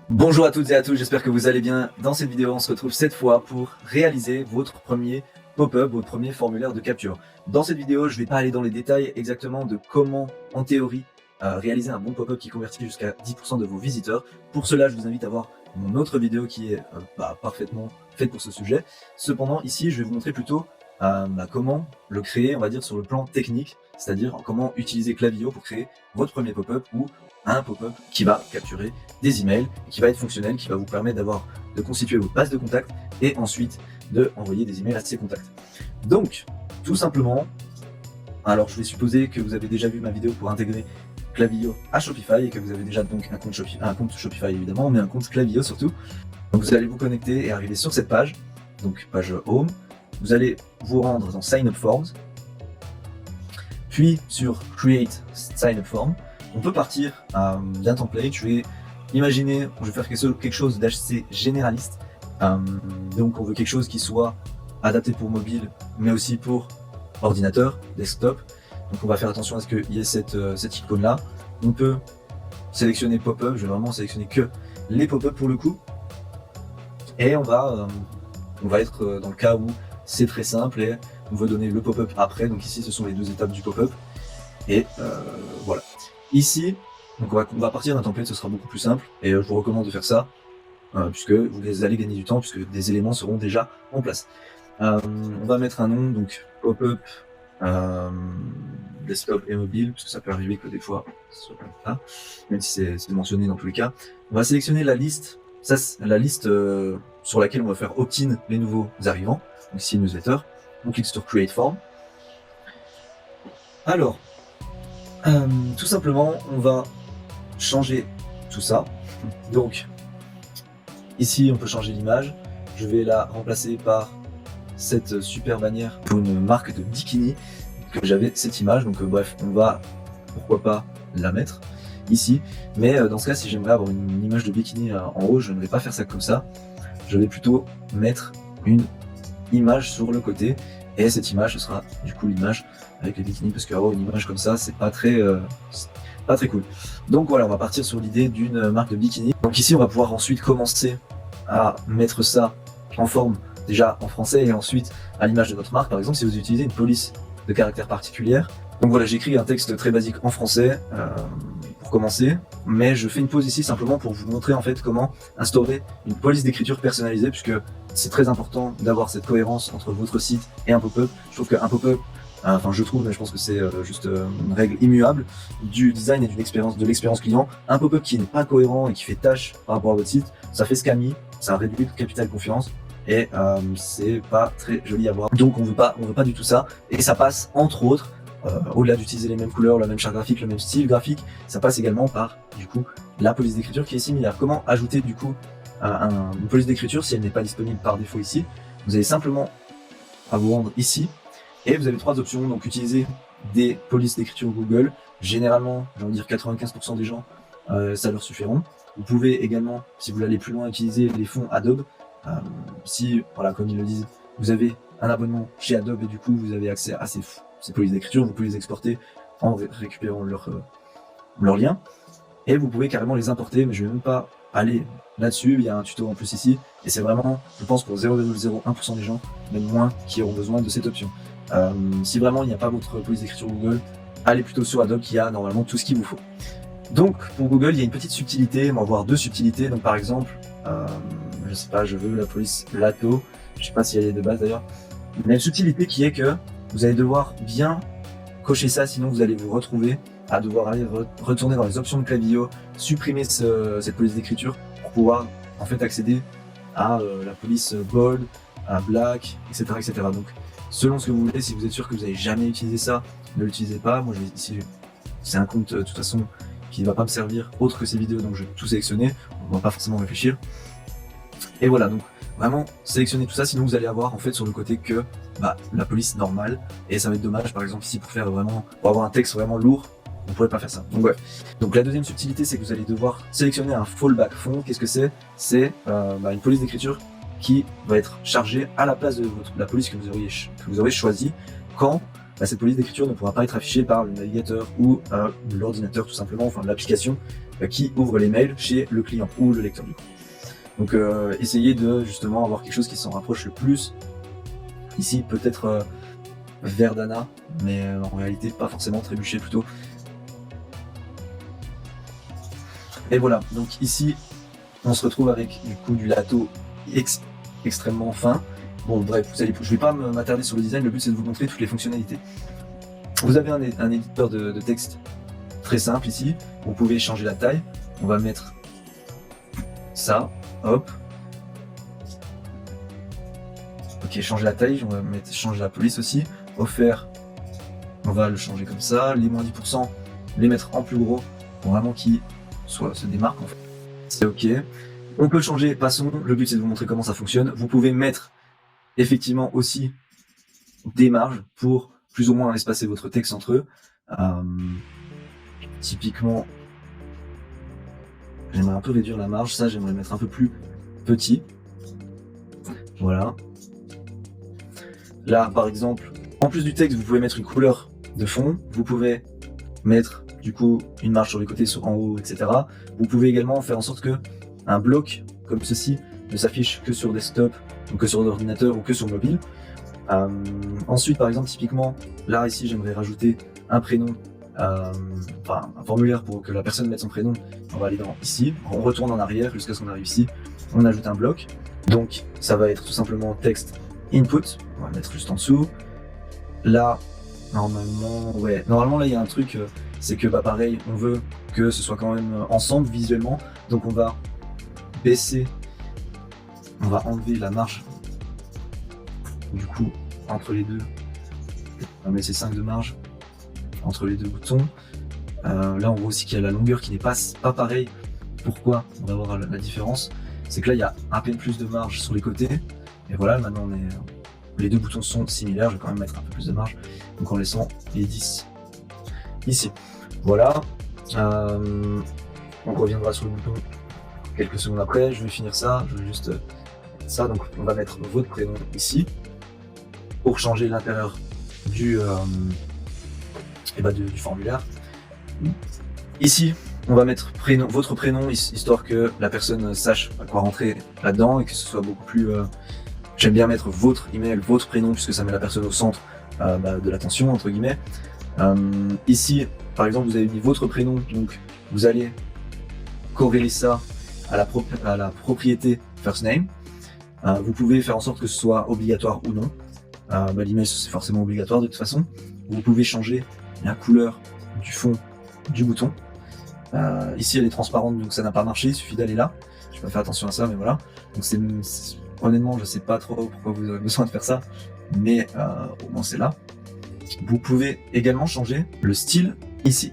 Bonjour à toutes et à tous, j'espère que vous allez bien. Dans cette vidéo, on se retrouve cette fois pour réaliser votre premier pop-up, votre premier formulaire de capture. Dans cette vidéo, je ne vais pas aller dans les détails exactement de comment, en théorie, réaliser un bon pop-up qui convertit jusqu'à 10% de vos visiteurs. Pour cela, je vous invite à voir mon autre vidéo qui est parfaitement faite pour ce sujet. Cependant, ici, je vais vous montrer plutôt comment le créer, on va dire, sur le plan technique, c'est-à-dire comment utiliser Klaviyo pour créer votre premier pop-up ou un pop-up qui va capturer des emails, qui va être fonctionnel, qui va vous permettre de constituer votre base de contacts et ensuite de envoyer des emails à ces contacts. Donc, tout simplement, alors je vais supposer que vous avez déjà vu ma vidéo pour intégrer Klaviyo à Shopify et que vous avez déjà donc un compte Shopify évidemment, mais un compte Klaviyo surtout. Donc vous allez vous connecter et arriver sur cette page, donc page Home. Vous allez vous rendre dans Sign Up Forms, puis sur Create Sign Up Form. On peut partir d'un template. Je vais faire quelque chose d'assez généraliste. Donc on veut quelque chose qui soit adapté pour mobile, mais aussi pour ordinateur, desktop. Donc on va faire attention à ce qu'il y ait cette icône-là. On peut sélectionner pop-up. Je vais vraiment sélectionner que les pop-up pour le coup. Et on va être dans le cas où c'est très simple et on veut donner le pop-up après. Donc ici, ce sont les deux étapes du pop-up. Et voilà. Ici, donc on va partir d'un template, ce sera beaucoup plus simple. Et je vous recommande de faire ça, puisque vous allez gagner du temps, puisque des éléments seront déjà en place. On va mettre un nom, donc pop-up desktop et mobile, parce que ça peut arriver que des fois, ce soit comme ça, même si c'est mentionné dans tous les cas. On va sélectionner la liste, la liste sur laquelle on va faire opt-in les nouveaux arrivants. Donc ici, newsletter. On clique sur Create Form. Alors, tout simplement, on va changer tout ça. Donc, ici, on peut changer l'image. Je vais la remplacer par cette super bannière pour une marque de bikini que j'avais cette image. Donc, bref, on va, pourquoi pas, la mettre ici. Mais dans ce cas, si j'aimerais avoir une image de bikini en haut, je ne vais pas faire ça comme ça. Je vais plutôt mettre une image sur le côté. Et cette image, ce sera du coup l'image avec les bikinis, parce qu'avoir une image comme ça, c'est pas très cool. Donc voilà, on va partir sur l'idée d'une marque de bikini. Donc ici, on va pouvoir ensuite commencer à mettre ça en forme, déjà en français, et ensuite à l'image de notre marque. Par exemple, si vous utilisez une police de caractère particulière. Donc voilà, j'écris un texte très basique en français pour commencer, mais je fais une pause ici simplement pour vous montrer en fait comment instaurer une police d'écriture personnalisée, puisque c'est très important d'avoir cette cohérence entre votre site et un pop-up. Je trouve qu'un pop-up, mais je pense que c'est juste une règle immuable du design et de l'expérience client. Un pop-up qui n'est pas cohérent et qui fait tâche par rapport à votre site, ça fait scammy, ça réduit le capital confiance et c'est pas très joli à voir. Donc on veut pas du tout ça, et ça passe entre autres, au-delà d'utiliser les mêmes couleurs, la même charte graphique, le même style graphique, ça passe également par du coup la police d'écriture qui est similaire. Comment ajouter du coup une police d'écriture si elle n'est pas disponible par défaut ici? Vous avez simplement à vous rendre ici et vous avez trois options. Donc utiliser des polices d'écriture Google. Généralement, j'ai envie de dire 95% des gens, ça leur suffiront. Vous pouvez également, si vous voulez aller plus loin, utiliser les fonds Adobe. Si, voilà, comme ils le disent, vous avez un abonnement chez Adobe et du coup vous avez accès à ces polices d'écriture, vous pouvez les exporter en récupérant leur lien. Et vous pouvez carrément les importer, mais je ne vais même pas aller là-dessus. Il y a un tuto en plus ici, et c'est vraiment, je pense, pour 0,01% des gens, même moins, qui auront besoin de cette option. Si vraiment il n'y a pas votre police d'écriture Google, allez plutôt sur Adobe qui a normalement tout ce qu'il vous faut. Donc pour Google, il y a une petite subtilité, on va voir deux subtilités. Donc par exemple, je sais pas, je veux la police Lato, je sais pas si elle est de base d'ailleurs, mais il y a une subtilité qui est que vous allez devoir bien cocher ça, sinon vous allez vous retrouver à devoir aller retourner dans les options de Klaviyo, supprimer cette police d'écriture pour pouvoir en fait accéder à la police bold, à black, etc. Donc selon ce que vous voulez, si vous êtes sûr que vous n'avez jamais utilisé ça, ne l'utilisez pas. Moi ici, c'est un compte de toute façon qui ne va pas me servir autre que ces vidéos, donc je vais tout sélectionner, on ne va pas forcément réfléchir. Et voilà, donc vraiment sélectionnez tout ça, sinon vous allez avoir en fait sur le côté que la police normale, et ça va être dommage par exemple ici pour avoir un texte vraiment lourd, vous ne pourrez pas faire ça. Donc bref. Donc la deuxième subtilité, c'est que vous allez devoir sélectionner un fallback font. Qu'est-ce que c'est? C'est une police d'écriture qui va être chargée à la place de la police que vous aurez choisie quand cette police d'écriture ne pourra pas être affichée par le navigateur ou l'ordinateur tout simplement, enfin l'application qui ouvre les mails chez le client ou le lecteur du coup. Donc essayez de justement avoir quelque chose qui s'en rapproche le plus. Ici peut-être Verdana, mais en réalité pas forcément Trébuchet plutôt. Et voilà, donc ici on se retrouve avec du coup du lato extrêmement fin. Bon bref, je vais pas m'attarder sur le design, le but c'est de vous montrer toutes les fonctionnalités. Vous avez un éditeur de texte très simple ici, vous pouvez changer la taille, on va mettre ça, hop. Ok, changer la taille, on va changer la police aussi. Offert, on va le changer comme ça, les moins 10%, les mettre en plus gros, pour vraiment qu'ils se démarquent en fait. C'est ok. On peut changer, passons, le but c'est de vous montrer comment ça fonctionne. Vous pouvez mettre effectivement aussi des marges pour plus ou moins espacer votre texte entre eux. Typiquement, j'aimerais un peu réduire la marge, ça j'aimerais mettre un peu plus petit. Voilà. Là par exemple, en plus du texte, vous pouvez mettre une couleur de fond, vous pouvez mettre du coup une marge sur les côtés, en haut, etc. Vous pouvez également faire en sorte que un bloc comme ceci ne s'affiche que sur desktop, ou que sur ordinateur ou que sur mobile. Ensuite, par exemple, typiquement, là ici, j'aimerais rajouter un prénom, enfin un formulaire pour que la personne mette son prénom. On va aller dans ici, on retourne en arrière jusqu'à ce qu'on arrive ici. On ajoute un bloc. Donc, ça va être tout simplement texte input. On va le mettre juste en dessous. Là, normalement, là, il y a un truc, c'est que pareil, on veut que ce soit quand même ensemble visuellement. Donc, on va baisser, on va enlever la marge. Du coup, entre les deux, on va mettre 5 de marge entre les deux boutons. Là, on voit aussi qu'il y a la longueur qui n'est pas pareille. Pourquoi? On va voir la différence. C'est que là, il y a à peine plus de marge sur les côtés. Et voilà, maintenant, les deux boutons sont similaires. Je vais quand même mettre un peu plus de marge. Donc, en laissant les 10 ici. Voilà. On reviendra sur le bouton quelques secondes après. Je vais finir ça. Je vais juste ça. Donc, on va mettre votre prénom ici. Pour changer l'intérieur du formulaire. Ici, on va mettre votre prénom, histoire que la personne sache à quoi rentrer là-dedans et que ce soit beaucoup plus... J'aime bien mettre votre email, votre prénom, puisque ça met la personne au centre de l'attention, entre guillemets. Ici, par exemple, vous avez mis votre prénom, donc vous allez corréler ça à la propriété first name. Vous pouvez faire en sorte que ce soit obligatoire ou non. L'email c'est forcément obligatoire de toute façon. Vous pouvez changer la couleur du fond du bouton. Ici elle est transparente donc ça n'a pas marché, il suffit d'aller là. Je vais pas faire attention à ça mais voilà. Donc honnêtement je sais pas trop pourquoi vous avez besoin de faire ça, mais au moins c'est là. Vous pouvez également changer le style ici.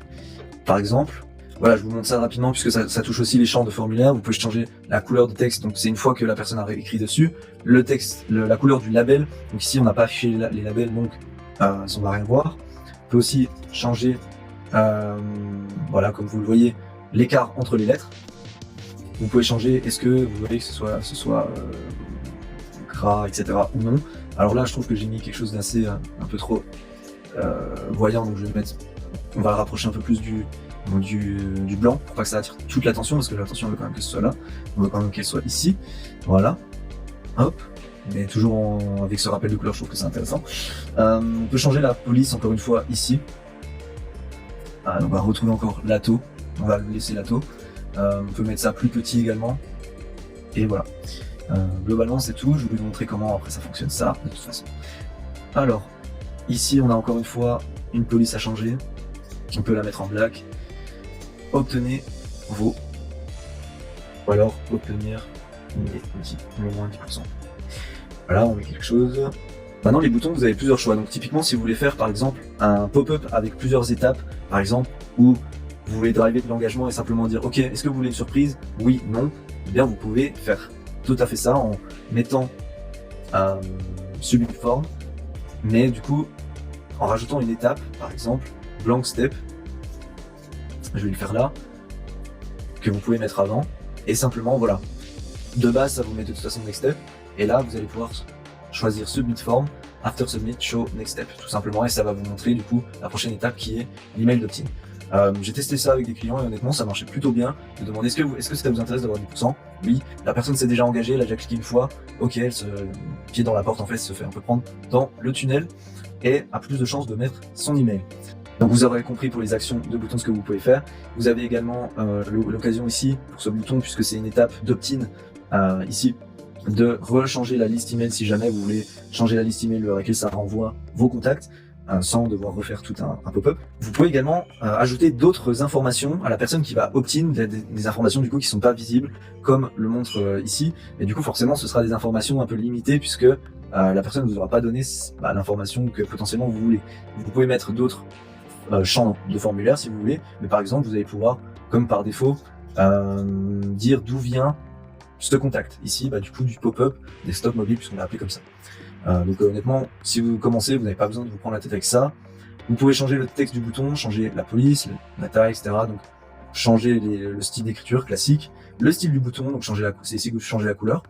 Par exemple, voilà, je vous montre ça rapidement puisque ça touche aussi les champs de formulaire. Vous pouvez changer la couleur de texte, donc c'est une fois que la personne a écrit dessus. Le texte, la couleur du label, donc ici on n'a pas affiché les labels, donc on va rien voir. On peut aussi changer, voilà, comme vous le voyez, l'écart entre les lettres. Vous pouvez changer, est-ce que vous voulez que ce soit gras, etc. ou non. Alors là, je trouve que j'ai mis quelque chose d'assez un peu trop voyant, donc je vais mettre, on va le rapprocher un peu plus du blanc pour pas que ça attire toute l'attention, parce que l'attention on veut quand même que ce soit là, on veut quand même qu'elle soit ici, voilà, hop, mais toujours avec ce rappel de couleur, je trouve que c'est intéressant. On peut changer la police encore une fois ici, on va retrouver encore l'ATO, on va laisser l'ATO, on peut mettre ça plus petit également, et voilà. Globalement c'est tout, je vais vous montrer comment après ça fonctionne ça, de toute façon. Alors, ici on a encore une fois une police à changer, on peut la mettre en black. Obtenez vos, ou alors obtenir le moins 10%. Voilà, on met quelque chose. Maintenant les boutons, vous avez plusieurs choix. Donc typiquement si vous voulez faire par exemple un pop-up avec plusieurs étapes, par exemple, où vous voulez driver de l'engagement et simplement dire ok, est-ce que vous voulez une surprise? Oui, non. Eh bien vous pouvez faire tout à fait ça en mettant submit form, mais du coup en rajoutant une étape, par exemple blank step. Je vais le faire là, que vous pouvez mettre avant, et simplement voilà. De base ça vous met de toute façon next step, et là vous allez pouvoir choisir submit form, after submit show next step, tout simplement, et ça va vous montrer du coup la prochaine étape qui est l'email d'opt-in. J'ai testé ça avec des clients et honnêtement ça marchait plutôt bien. De demander est-ce que ça vous intéresse d'avoir 10%? Oui, la personne s'est déjà engagée, elle a déjà cliqué une fois, ok, elle se pied dans la porte en fait, se fait un peu prendre dans le tunnel et a plus de chances de mettre son email. Donc vous aurez compris pour les actions de bouton ce que vous pouvez faire. Vous avez également l'occasion ici pour ce bouton, puisque c'est une étape d'opt-in ici, de rechanger la liste email si jamais vous voulez changer la liste email vers laquelle ça renvoie vos contacts. Sans devoir refaire tout un pop-up. Vous pouvez également ajouter d'autres informations à la personne qui va opt-in, des informations du coup qui sont pas visibles, comme le montre ici. Et du coup forcément ce sera des informations un peu limitées puisque la personne ne vous aura pas donné l'information que potentiellement vous voulez. Vous pouvez mettre d'autres champs de formulaire si vous voulez, mais par exemple vous allez pouvoir, comme par défaut, dire d'où vient ce contact. Ici, du coup du pop-up desktop mobile puisqu'on l'a appelé comme ça. Donc honnêtement, si vous commencez, vous n'avez pas besoin de vous prendre la tête avec ça. Vous pouvez changer le texte du bouton, changer la police, la taille, etc. Donc changer le style d'écriture classique, le style du bouton, donc c'est ici que vous changez la couleur.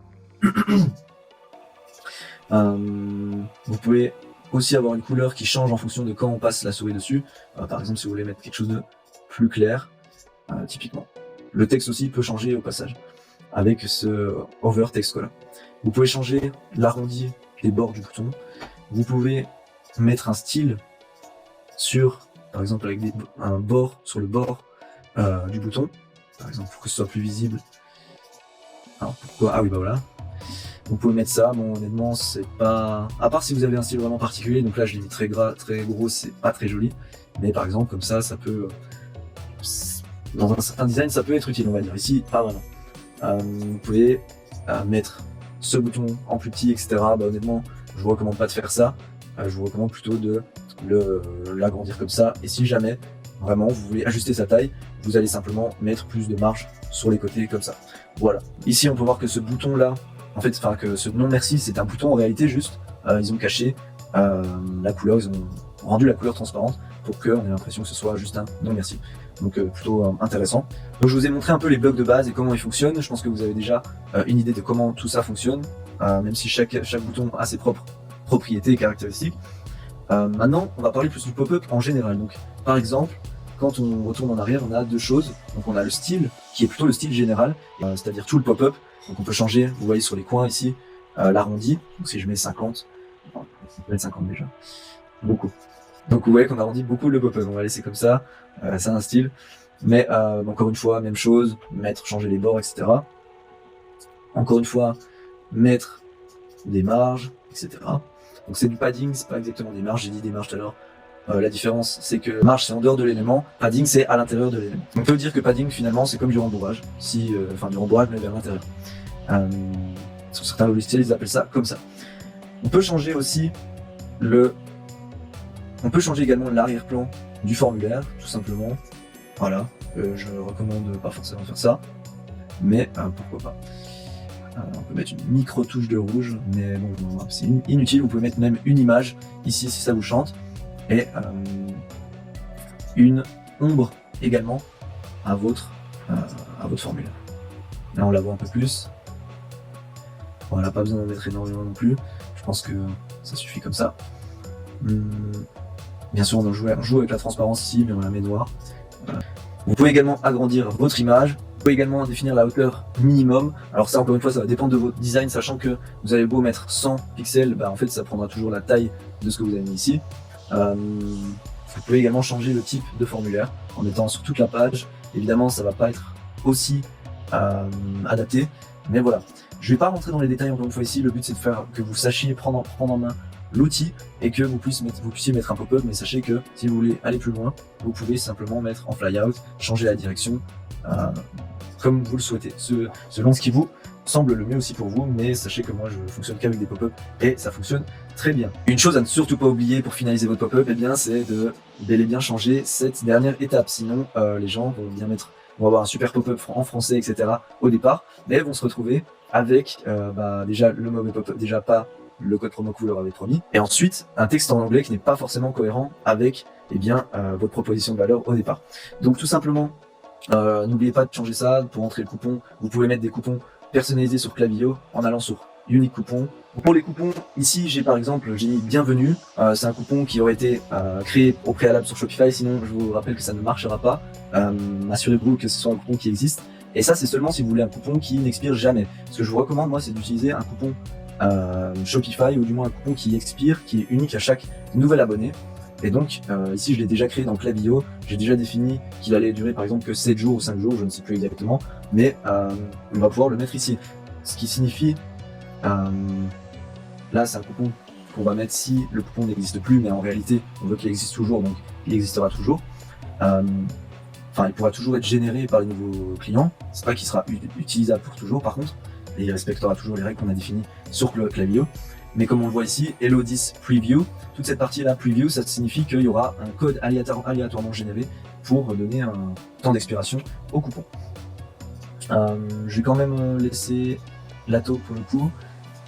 Vous pouvez aussi avoir une couleur qui change en fonction de quand on passe la souris dessus. Par exemple, si vous voulez mettre quelque chose de plus clair, typiquement. Le texte aussi peut changer au passage avec ce over text color. Vous pouvez changer l'arrondi des bords du bouton. Vous pouvez mettre un style sur, par exemple avec un bord sur le bord du bouton, par exemple pour que ce soit plus visible. Alors pourquoi? Ah oui voilà. Vous pouvez mettre ça, bon honnêtement c'est pas... À part si vous avez un style vraiment particulier, donc là je l'ai mis très gros, c'est pas très joli. Mais par exemple comme ça peut... Dans un certain design ça peut être utile on va dire, ici pas vraiment. Vous pouvez mettre ce bouton en plus petit, etc. Honnêtement, je vous recommande pas de faire ça. Je vous recommande plutôt de l'agrandir comme ça. Et si jamais, vraiment, vous voulez ajuster sa taille, vous allez simplement mettre plus de marge sur les côtés comme ça. Voilà. Ici, on peut voir que ce bouton-là, en fait, que ce non merci, c'est un bouton en réalité juste. Ils ont caché la couleur, ils ont rendu la couleur transparente pour qu'on ait l'impression que ce soit juste un non merci. Donc plutôt intéressant. Donc je vous ai montré un peu les blocs de base et comment ils fonctionnent. Je pense que vous avez déjà une idée de comment tout ça fonctionne, même si chaque bouton a ses propres propriétés et caractéristiques. Maintenant, on va parler plus du pop-up en général. Donc par exemple, quand on retourne en arrière, on a deux choses. Donc on a le style, qui est plutôt le style général, c'est-à-dire tout le pop-up. Donc on peut changer, vous voyez sur les coins ici, l'arrondi. Donc si je mets 50, ça peut être 50 déjà, beaucoup. Donc vous voyez qu'on arrondit beaucoup le pop-up, on va laisser comme ça, c'est un style. Mais encore une fois, même chose, changer les bords, etc. Encore une fois, mettre des marges, etc. Donc c'est du padding, c'est pas exactement des marges, j'ai dit des marges tout à l'heure. La différence, c'est que marge c'est en dehors de l'élément, padding c'est à l'intérieur de l'élément. On peut dire que padding finalement c'est comme du rembourrage, du rembourrage mais vers l'intérieur. Sur certains logiciels ils appellent ça comme ça. On peut changer aussi on peut changer également l'arrière-plan du formulaire, tout simplement. Voilà, je recommande pas forcément faire ça, mais pourquoi pas. On peut mettre une micro-touche de rouge, mais bon, c'est inutile. Vous pouvez mettre même une image ici si ça vous chante, et une ombre également à votre formulaire. Là on la voit un peu plus. Voilà, pas besoin d'en mettre énormément non plus. Je pense que ça suffit comme ça. Bien sûr, on joue avec la transparence ici, mais on la met noire. Vous pouvez également agrandir votre image. Vous pouvez également définir la hauteur minimum. Alors ça, encore une fois, ça va dépendre de votre design, sachant que vous avez beau mettre 100 pixels, en fait, ça prendra toujours la taille de ce que vous avez mis ici. Vous pouvez également changer le type de formulaire en mettant sur toute la page. Évidemment, ça va pas être aussi adapté, mais voilà. Je vais pas rentrer dans les détails encore une fois ici. Le but, c'est de faire que vous sachiez prendre en main l'outil et que vous puissiez mettre un pop-up, mais sachez que si vous voulez aller plus loin, vous pouvez simplement mettre en flyout, changer la direction comme vous le souhaitez, selon ce qui vous semble le mieux aussi pour vous, mais sachez que moi je fonctionne qu'avec des pop-up et ça fonctionne très bien. Une chose à ne surtout pas oublier pour finaliser votre pop-up, c'est de bel et bien changer cette dernière étape, sinon les gens vont avoir un super pop-up en français, etc. au départ, mais vont se retrouver avec déjà le mauvais pop-up, déjà pas le code promo que vous leur avez promis, et ensuite un texte en anglais qui n'est pas forcément cohérent avec votre proposition de valeur au départ. Donc tout simplement, n'oubliez pas de changer ça. Pour entrer le coupon, vous pouvez mettre des coupons personnalisés sur Klaviyo en allant sur unique coupon. Pour les coupons, ici j'ai par exemple, j'ai mis bienvenue. C'est un coupon qui aurait été créé au préalable sur Shopify, sinon je vous rappelle que ça ne marchera pas. Assurez-vous que ce soit un coupon qui existe. Et ça, c'est seulement si vous voulez un coupon qui n'expire jamais. Ce que je vous recommande, moi, c'est d'utiliser un coupon Shopify, ou du moins un coupon qui expire, qui est unique à chaque nouvel abonné. Et donc, ici, je l'ai déjà créé dans Klaviyo. J'ai déjà défini qu'il allait durer, par exemple, que 7 jours ou 5 jours, je ne sais plus exactement. Mais on va pouvoir le mettre ici. Ce qui signifie... là, c'est un coupon qu'on va mettre si le coupon n'existe plus, mais en réalité, on veut qu'il existe toujours, donc il existera toujours. Enfin, il pourra toujours être généré par les nouveaux clients. C'est pas qu'il sera utilisable pour toujours, par contre, et il respectera toujours les règles qu'on a définies sur Klaviyo. Mais comme on le voit ici, Hello 10 Preview, toute cette partie-là, Preview, ça signifie qu'il y aura un code aléatoirement généré pour donner un temps d'expiration au coupon. Je vais quand même laisser l'atto pour le coup.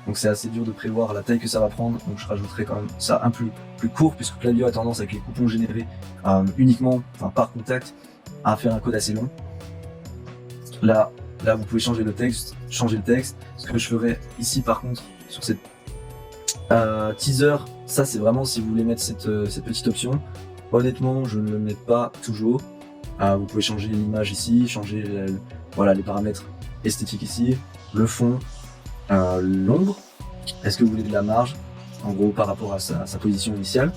Donc c'est assez dur de prévoir la taille que ça va prendre, donc je rajouterai quand même ça un peu plus court, puisque Klaviyo a tendance avec les coupons générés uniquement, enfin par contact, à faire un code assez long. Là vous pouvez changer le texte. Ce que je ferai ici par contre, sur cette teaser, ça c'est vraiment si vous voulez mettre cette petite option. Honnêtement, je ne le mets pas toujours. Vous pouvez changer l'image ici, changer voilà, les paramètres esthétiques ici, le fond, l'ombre. Est-ce que vous voulez de la marge, en gros par rapport à sa position initiale.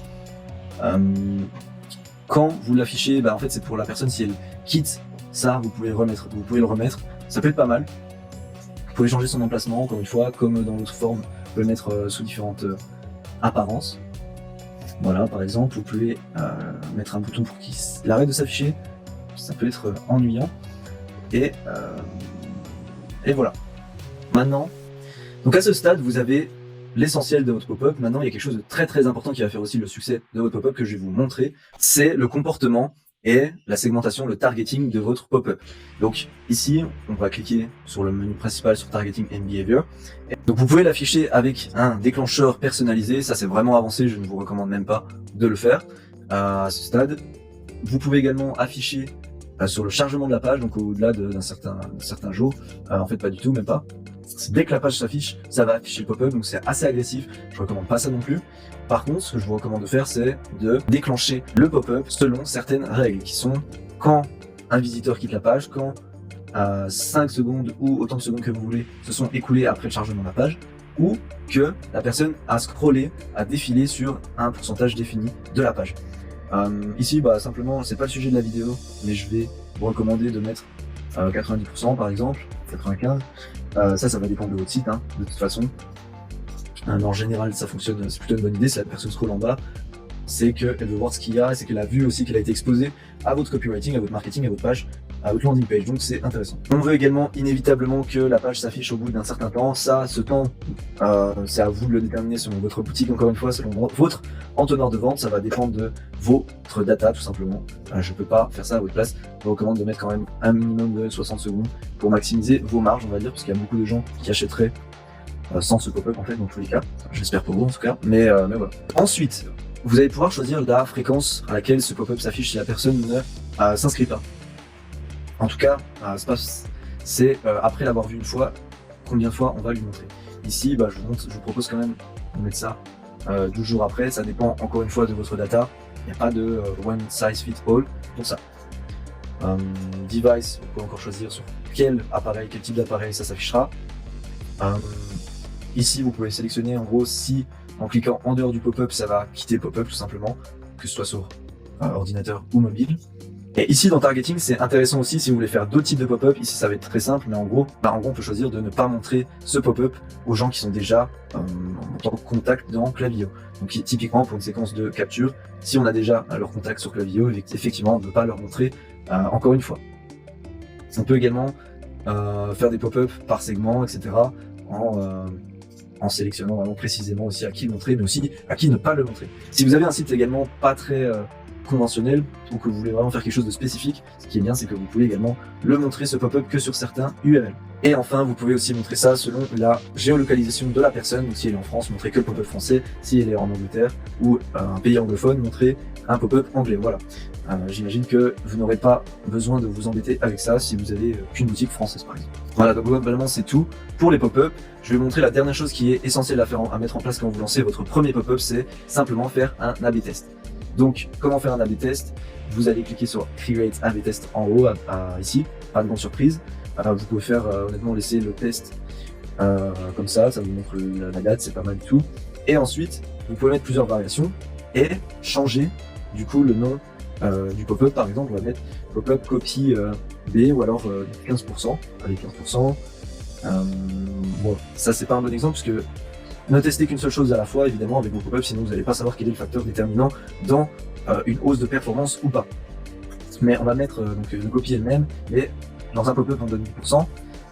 Quand vous l'affichez, en fait c'est pour la personne, si elle quitte ça, vous pouvez le remettre. Ça peut être pas mal. Vous pouvez changer son emplacement, encore une fois, comme dans l'autre forme, vous pouvez le mettre sous différentes apparences. Voilà, par exemple, vous pouvez mettre un bouton pour qu'il arrête de s'afficher. Ça peut être ennuyant. Et voilà. Maintenant, donc à ce stade, vous avez l'essentiel de votre pop-up. Maintenant, il y a quelque chose de très très important qui va faire aussi le succès de votre pop-up que je vais vous montrer. C'est le comportement et la segmentation, le targeting de votre pop-up. Donc ici, on va cliquer sur le menu principal sur Targeting and Behavior. Donc vous pouvez l'afficher avec un déclencheur personnalisé. Ça, c'est vraiment avancé. Je ne vous recommande même pas de le faire à ce stade. Vous pouvez également afficher sur le chargement de la page, donc au-delà d'un certain jour. En fait, pas du tout, même pas. Dès que la page s'affiche, ça va afficher le pop-up, donc c'est assez agressif. Je recommande pas ça non plus. Par contre, ce que je vous recommande de faire, c'est de déclencher le pop-up selon certaines règles, qui sont quand un visiteur quitte la page, quand 5 secondes ou autant de secondes que vous voulez se sont écoulées après le chargement de la page, ou que la personne a scrollé, a défilé sur un pourcentage défini de la page. Ici, simplement, c'est pas le sujet de la vidéo, mais je vais vous recommander de mettre 90% par exemple, 95%. Ça va dépendre de votre site, de toute façon. En général, ça fonctionne, c'est plutôt une bonne idée. Si la personne scrolle en bas, c'est qu'elle veut voir ce qu'il y a, et c'est qu'elle a vu aussi qu'elle a été exposée à votre copywriting, à votre marketing, à votre page, à votre landing page. Donc c'est intéressant. On veut également inévitablement que la page s'affiche au bout d'un certain temps. Ce temps, c'est à vous de le déterminer selon votre boutique, encore une fois, selon votre entonnoir de vente. Ça va dépendre de votre data, tout simplement. Je peux pas faire ça à votre place. Je vous recommande de mettre quand même un minimum de 60 secondes pour maximiser vos marges, on va dire, parce qu'il y a beaucoup de gens qui achèteraient sans ce pop-up en fait, dans tous les cas. J'espère pour vous en tout cas, mais voilà. Ensuite, vous allez pouvoir choisir la fréquence à laquelle ce pop-up s'affiche si la personne ne s'inscrit pas. En tout cas, c'est après l'avoir vu une fois, combien de fois on va lui montrer. Ici, je vous propose quand même de mettre ça 12 jours après. Ça dépend encore une fois de votre data. Il n'y a pas de one size fit all pour ça. Device, vous pouvez encore choisir sur quel type d'appareil ça s'affichera. Ici, vous pouvez sélectionner en gros si en cliquant en dehors du pop-up, ça va quitter le pop-up tout simplement, que ce soit sur ordinateur ou mobile. Et ici dans Targeting, c'est intéressant aussi si vous voulez faire d'autres types de pop-up. Ici, ça va être très simple, mais en gros, on peut choisir de ne pas montrer ce pop-up aux gens qui sont déjà en contact dans Klaviyo. Donc typiquement pour une séquence de capture, si on a déjà leur contact sur Klaviyo, effectivement, on ne peut pas leur montrer encore une fois. On peut également faire des pop-up par segment, etc. En sélectionnant vraiment précisément aussi à qui le montrer, mais aussi à qui ne pas le montrer. Si vous avez un site également pas très conventionnel, ou que vous voulez vraiment faire quelque chose de spécifique, ce qui est bien, c'est que vous pouvez également le montrer, ce pop-up, que sur certains URL. Et enfin, vous pouvez aussi montrer ça selon la géolocalisation de la personne. Donc si elle est en France, montrez que le pop-up français. Si elle est en Angleterre ou un pays anglophone, montrez un pop-up anglais. Voilà. J'imagine que vous n'aurez pas besoin de vous embêter avec ça si vous avez qu'une boutique française par exemple. Voilà, donc globalement c'est tout pour les pop-up. Je vais vous montrer la dernière chose qui est essentielle à mettre en place quand vous lancez votre premier pop-up, c'est simplement faire un A/B test. Donc comment faire un A/B test? Vous allez cliquer sur Create A/B test en haut, ici, pas de grande surprise. Vous pouvez faire, honnêtement, laisser le test comme ça vous montre la date, c'est pas mal du tout. Et ensuite, vous pouvez mettre plusieurs variations et changer du coup le nom du pop-up. Par exemple, on va mettre pop-up copy B ou alors 15%, allez 15%. Bon, ça c'est pas un bon exemple parce que ne testez qu'une seule chose à la fois évidemment avec vos pop-up, sinon vous n'allez pas savoir quel est le facteur déterminant dans une hausse de performance ou pas. Mais on va mettre donc le copy est le même, mais dans un pop-up on donne 10%,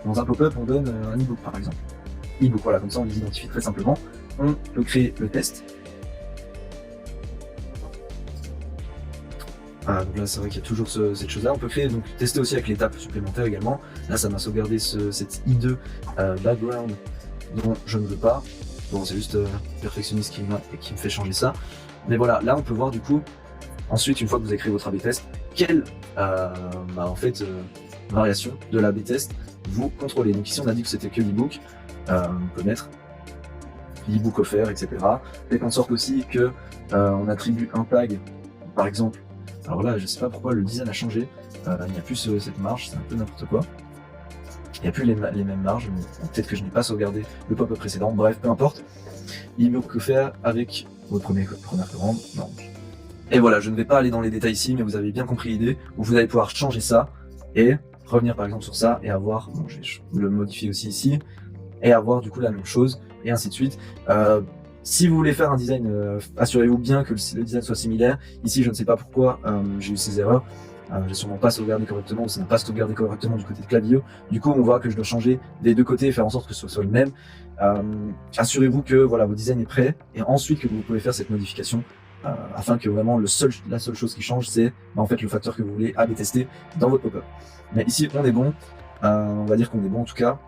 dans un pop-up on donne un e-book par exemple. E-book, voilà, comme ça on les identifie très simplement. On peut créer le test. Donc là c'est vrai qu'il y a toujours cette chose là, on peut créer, donc tester aussi avec l'étape supplémentaire également. Là ça m'a sauvegardé cette I2 background dont je ne veux pas. Bon c'est juste perfectionniste qui me fait changer ça. Mais voilà, là on peut voir du coup, ensuite une fois que vous avez créé votre A/B test, quelle variation de l'A/B test vous contrôlez. Donc ici on a dit que c'était que l'e-book, on peut mettre l'e-book offert, etc. Faites en sorte aussi que on attribue un tag, par exemple. Alors là, je sais pas pourquoi le design a changé, il n'y a plus cette marge, c'est un peu n'importe quoi. Il n'y a plus les mêmes marges, peut-être que je n'ai pas sauvegardé le pop-up précédent, bref, peu importe. E-book offert avec votre première commande, non. Et voilà, je ne vais pas aller dans les détails ici, mais vous avez bien compris l'idée, où vous allez pouvoir changer ça, et revenir par exemple sur ça, et avoir, bon, je vais le modifier aussi ici, et avoir du coup la même chose, et ainsi de suite. Si vous voulez faire un design, assurez-vous bien que le design soit similaire. Ici, je ne sais pas pourquoi j'ai eu ces erreurs. J'ai sûrement pas sauvegardé correctement, ou ça n'a pas sauvegardé correctement du côté de Klaviyo. Du coup, on voit que je dois changer des deux côtés et faire en sorte que ce soit le même. Assurez-vous que voilà, votre design est prêt, et ensuite que vous pouvez faire cette modification, afin que vraiment la seule chose qui change, c'est en fait le facteur que vous voulez A/B tester dans votre pop-up. Mais ici, on est bon. On va dire qu'on est bon en tout cas.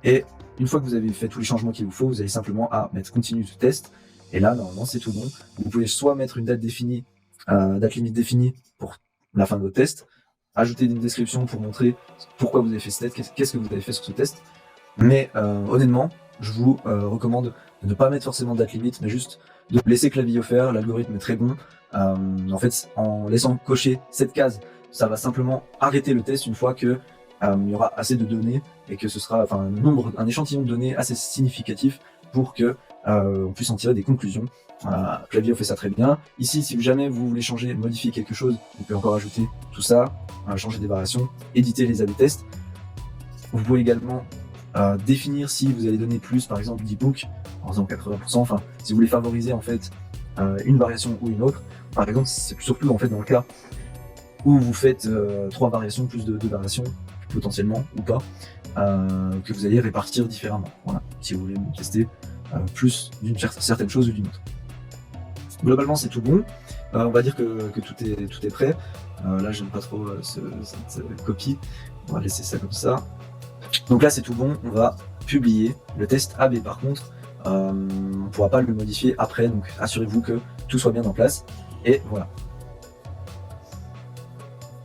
Et une fois que vous avez fait tous les changements qu'il vous faut, vous allez simplement mettre continue to test. Et là, normalement, c'est tout bon. Vous pouvez soit mettre une date définie, date limite définie pour la fin de votre test, ajouter une description pour montrer pourquoi vous avez fait ce test, qu'est-ce que vous avez fait sur ce test. Mais honnêtement, je vous recommande de ne pas mettre forcément de date limite, mais juste de laisser Klaviyo faire. L'algorithme est très bon. En fait, en laissant cocher cette case, ça va simplement arrêter le test une fois que il y aura assez de données et que ce sera un échantillon de données assez significatif pour que on puisse en tirer des conclusions. Klaviyo fait ça très bien. Ici, si jamais vous voulez changer, modifier quelque chose, vous pouvez encore ajouter tout ça, changer des variations, éditer les A/B tests. Vous pouvez également définir si vous allez donner plus, par exemple d'e-book, en faisant 80%, enfin, si vous voulez favoriser en fait une variation ou une autre. Par exemple, c'est surtout en fait dans le cas où vous faites 3 variations plus de 2 variations, potentiellement ou pas, que vous allez répartir différemment. Voilà, si vous voulez tester plus d'une certaine chose ou d'une autre. Globalement, c'est tout bon. On va dire que tout est prêt. Là, j'aime pas trop cette copie. On va laisser ça comme ça. Donc là, c'est tout bon. On va publier le test A/B. Par contre, on ne pourra pas le modifier après. Donc, assurez-vous que tout soit bien en place. Et voilà.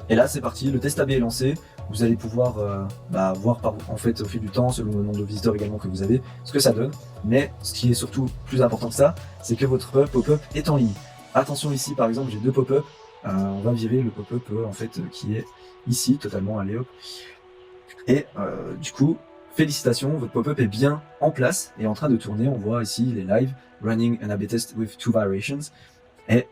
Et là, c'est parti. Le test A/B est lancé. Vous allez pouvoir voir en fait au fil du temps, selon le nombre de visiteurs également que vous avez, ce que ça donne. Mais ce qui est surtout plus important que ça, c'est que votre pop-up est en ligne. Attention ici, par exemple, j'ai 2 pop-up. On va virer le pop-up en fait qui est ici totalement. Allez hop. Et du coup, félicitations, votre pop-up est bien en place et en train de tourner. On voit ici les live running an A/B test with 2 variations. Et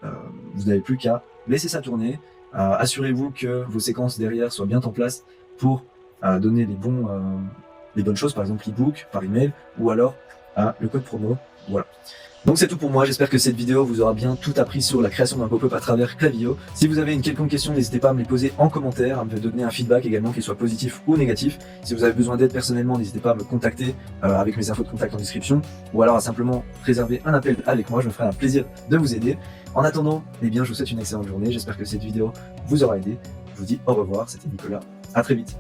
vous n'avez plus qu'à laisser ça tourner. Assurez-vous que vos séquences derrière soient bien en place pour donner les bonnes choses, par exemple l'e-book par email ou alors le code promo. Voilà. Donc c'est tout pour moi, j'espère que cette vidéo vous aura bien tout appris sur la création d'un pop-up à travers Klaviyo. Si vous avez une quelconque question, n'hésitez pas à me les poser en commentaire, à me donner un feedback également, qu'il soit positif ou négatif. Si vous avez besoin d'aide personnellement, n'hésitez pas à me contacter avec mes infos de contact en description, ou alors à simplement réserver un appel avec moi, je me ferai un plaisir de vous aider. En attendant, eh bien, je vous souhaite une excellente journée, j'espère que cette vidéo vous aura aidé. Je vous dis au revoir, c'était Nicolas, à très vite.